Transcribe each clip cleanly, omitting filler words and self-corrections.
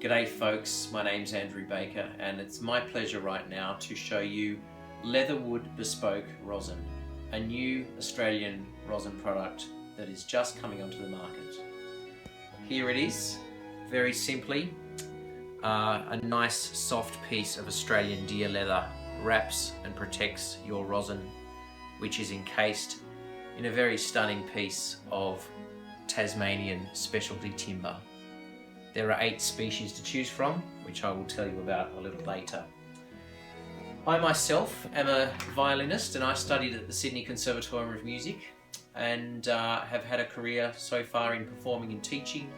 G'day folks, my name's Andrew Baker and it's my pleasure right now to show you Leatherwood Bespoke Rosin, a new Australian rosin product that is just coming onto the market. Here it is, very simply, a nice soft piece of Australian deer leather wraps and protects your rosin, which is encased in a very stunning piece of Tasmanian specialty timber. There are 8 species to choose from, which I will tell you about a little later. I myself am a violinist and I studied at the Sydney Conservatorium of Music and have had a career so far in performing and teaching,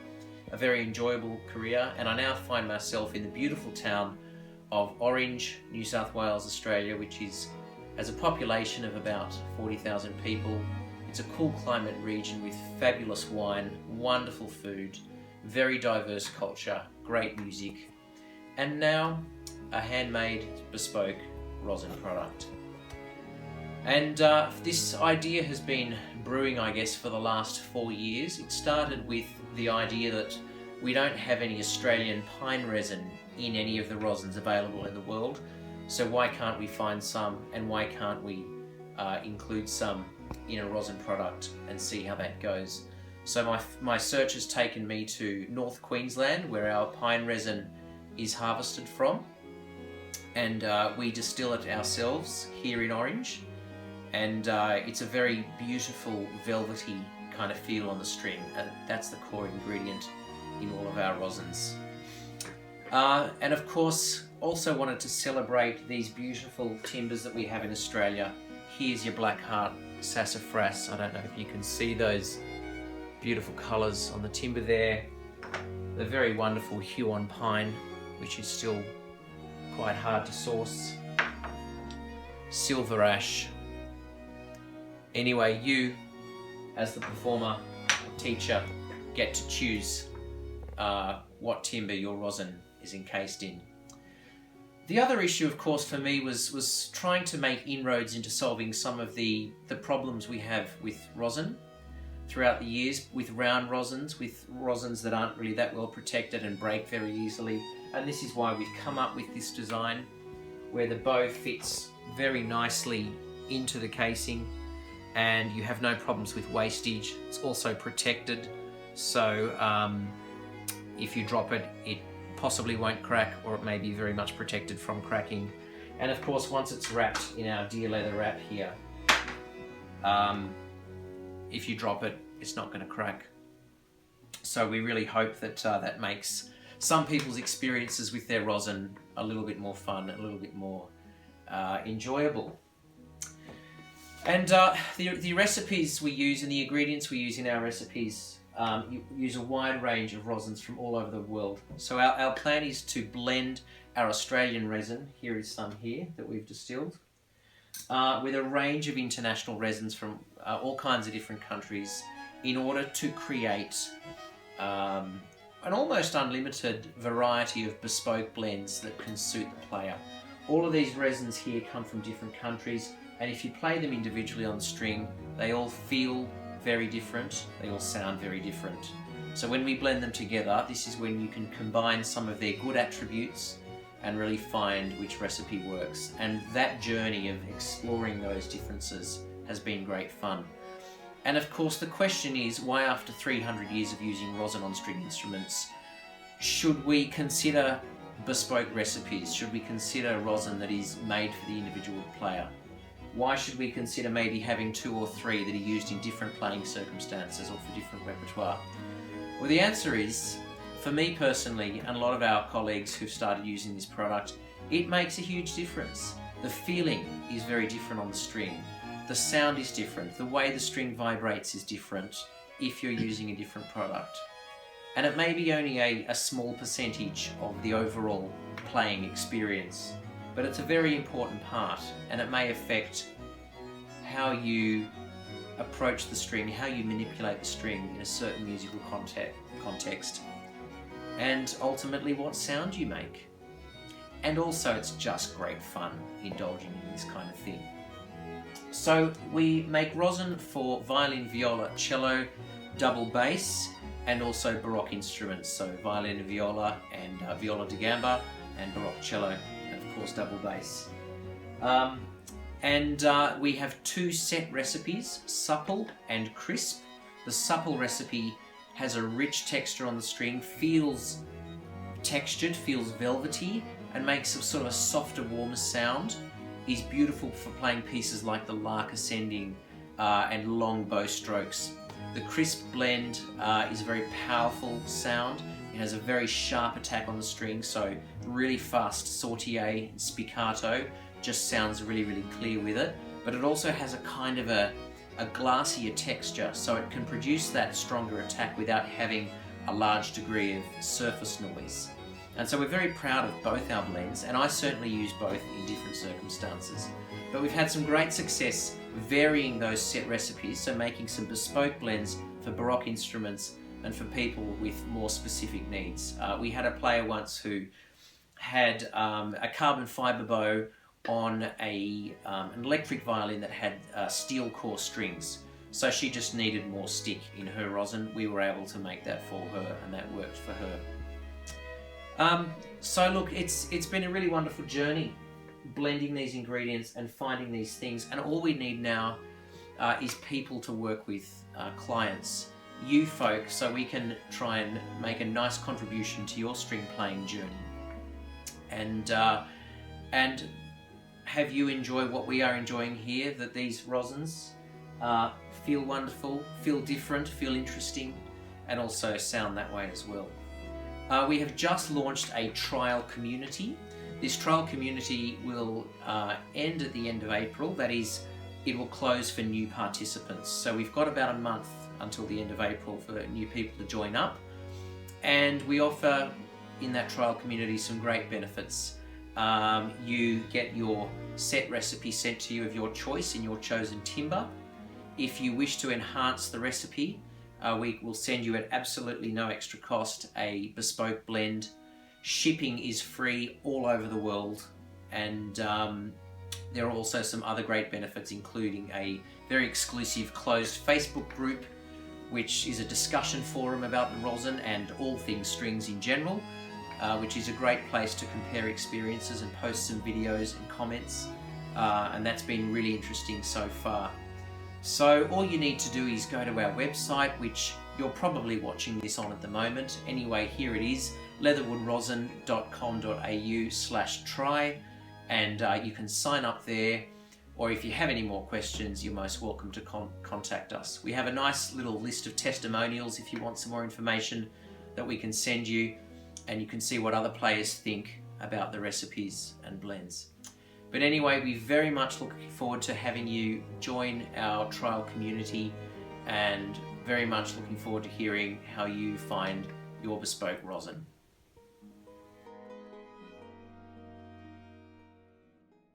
a very enjoyable career, and I now find myself in the beautiful town of Orange, New South Wales, Australia, which has a population of about 40,000 people. It's a cool climate region with fabulous wine, wonderful food, very diverse culture, great music, and now a handmade bespoke rosin product. And this idea has been brewing, I guess, for the last 4 years. It started with the idea that we don't have any Australian pine resin in any of the rosins available in the world, so why can't we find some, and why can't we include some in a rosin product and see how that goes. So my search has taken me to North Queensland, where our pine resin is harvested from, and we distill it ourselves here in Orange, and it's a very beautiful velvety kind of feel on the string, and that's the core ingredient in all of our rosins. And of course, also wanted to celebrate these beautiful timbers that we have in Australia. Here's your Blackheart sassafras. I don't know if you can see those beautiful colours on the timber there. The very wonderful Huon pine, which is still quite hard to source. Silver ash. Anyway, you, as the performer, teacher, get to choose what timber your rosin is encased in. The other issue, of course, for me was trying to make inroads into solving some of the problems we have with rosin throughout the years, with round rosins, with rosins that aren't really that well protected and break very easily. And this is why we've come up with this design where the bow fits very nicely into the casing and you have no problems with wastage. It's also protected, so if you drop it, it possibly won't crack, or it may be very much protected from cracking. And of course, once it's wrapped in our deer leather wrap here, if you drop it, it's not going to crack. So we really hope that that makes some people's experiences with their rosin a little bit more fun, a little bit more enjoyable. And the recipes we use and the ingredients we use in our recipes use a wide range of rosins from all over the world. So our plan is to blend our Australian resin, here is some here that we've distilled, with a range of international resins from all kinds of different countries in order to create an almost unlimited variety of bespoke blends that can suit the player. All of these resins here come from different countries, and if you play them individually on the string, they all feel very different, they all sound very different. So when we blend them together, this is when you can combine some of their good attributes and really find which recipe works. And that journey of exploring those differences has been great fun. And of course the question is, why after 300 years of using rosin on string instruments, should we consider bespoke recipes? Should we consider rosin that is made for the individual player? Why should we consider maybe having 2 or 3 that are used in different playing circumstances or for different repertoire? Well, the answer is, for me personally, and a lot of our colleagues who've started using this product, it makes a huge difference. The feeling is very different on the string. The sound is different. The way the string vibrates is different if you're using a different product. And it may be only a small percentage of the overall playing experience, but it's a very important part, and it may affect how you approach the string, how you manipulate the string in a certain musical context, and ultimately what sound you make. And also it's just great fun indulging in this kind of thing. So we make rosin for violin, viola, cello, double bass, and also Baroque instruments, so violin and viola, and viola da gamba, and Baroque cello, and of course double bass. We have 2 set recipes, supple and crisp. The supple recipe has a rich texture on the string, feels textured, feels velvety, and makes a sort of a softer, warmer sound. Is beautiful for playing pieces like the lark ascending and long bow strokes. The crisp blend is a very powerful sound. It has a very sharp attack on the string, so really fast sautille and spiccato, just sounds really, really clear with it. But it also has a kind of a glassier texture, so it can produce that stronger attack without having a large degree of surface noise. And so we're very proud of both our blends, and I certainly use both in different circumstances. But we've had some great success varying those set recipes, so making some bespoke blends for Baroque instruments and for people with more specific needs. We had a player once who had a carbon fibre bow on an electric violin that had steel core strings. So she just needed more stick in her rosin. We were able to make that for her, and that worked for her. So look, it's been a really wonderful journey blending these ingredients and finding these things, and all we need now is people to work with, clients, you folk, so we can try and make a nice contribution to your string playing journey, and have you enjoy what we are enjoying here, that these rosins feel wonderful, feel different, feel interesting, and also sound that way as well. We have just launched a trial community. This trial community will end at the end of April. That is, it will close for new participants. So we've got about a month until the end of April for new people to join up. And we offer in that trial community some great benefits. You get your set recipe sent to you of your choice in your chosen timbre. If you wish to enhance the recipe, we will send you at absolutely no extra cost a bespoke blend. Shipping is free all over the world, and there are also some other great benefits, including a very exclusive closed Facebook group, which is a discussion forum about the rosin and all things strings in general, which is a great place to compare experiences and post some videos and comments, and that's been really interesting so far. So all you need to do is go to our website, which you're probably watching this on at the moment. Anyway, here it is, leatherwoodrosin.com.au/try, and you can sign up there, or if you have any more questions, you're most welcome to contact us. We have a nice little list of testimonials if you want some more information that we can send you, and you can see what other players think about the recipes and blends. But anyway, we very much look forward to having you join our trial community, and very much looking forward to hearing how you find your bespoke rosin.